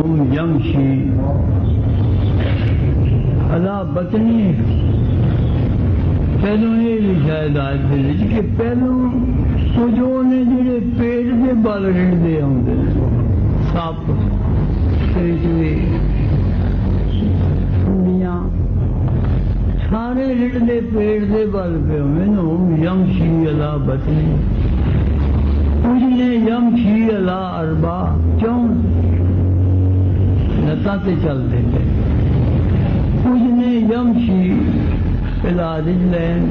منهم يمشي على بطنه. پہلوں یہ بھی شاید آج دے کہ پہلوں کچھ وہ نے جڑے پیٹ کے بل رڑتے آتے سپ کنڈیاں سارے رڑتے پیٹ کے بل پہ ہوئے. یمشی علی بطنه کچھ نے یمشی علی اربع کیوں لتاں تے چلتے تھے. کچھ نے یمشی علاج لین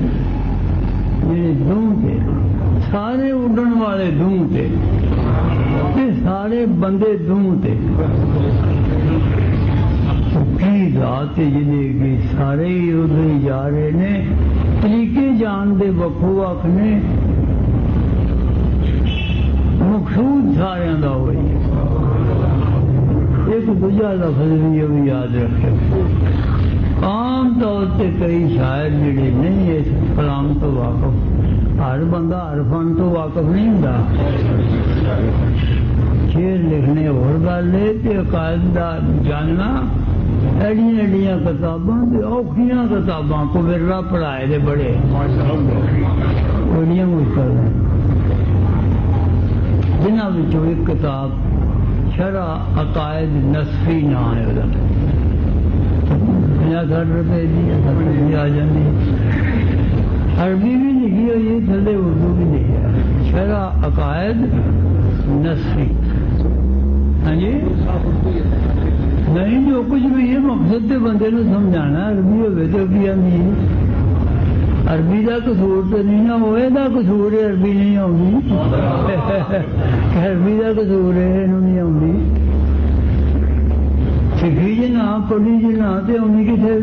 میرے دوں تھے سارے اڈن والے دوں تھے سارے بندے دوں تھے. کی ذات جلے گی سارے ہی ادھر جا رہے نے طریقے جان دے وکھو وکھ نے مقصود سارے دا ہوئی. ایک دوجا لفظ بھی یاد رکھے. عام طور سے کئی شاعر جڑے نہیں اس کلام تو واقف ہر بندہ ہر فن تو واقف نہیں ہوتا. شعر لکھنے اور گل ہے کہ عقائد کا جاننا ایڈیاں ایڈیاں کتاباں اوکھیاں کتاباں کو ورا پڑھائے دے بڑے بڑیاں مشکل ہیں جنہاں وچوں ایک کتاب شرح عقائد نصفی نہ ہے. 50-60 روپے دی آ جاتی. عربی بھی لکھی ہوئی ہے تھلے اردو بھی لکھی ہے شرح عقائد نصفی. ہاں جی نہیں جو کچھ بھی یہ مقصد کے بندے نے سمجھانا عربی ہوئے تو کی آدھی عربی کا قصور تو نہیں نہ ہوئے دا قصور ہے عربی نہیں آؤں عربی کا قصور ہے یہ نہیں آؤں سکھی جی نہ پڑھی جی نہ تو آنی کتنے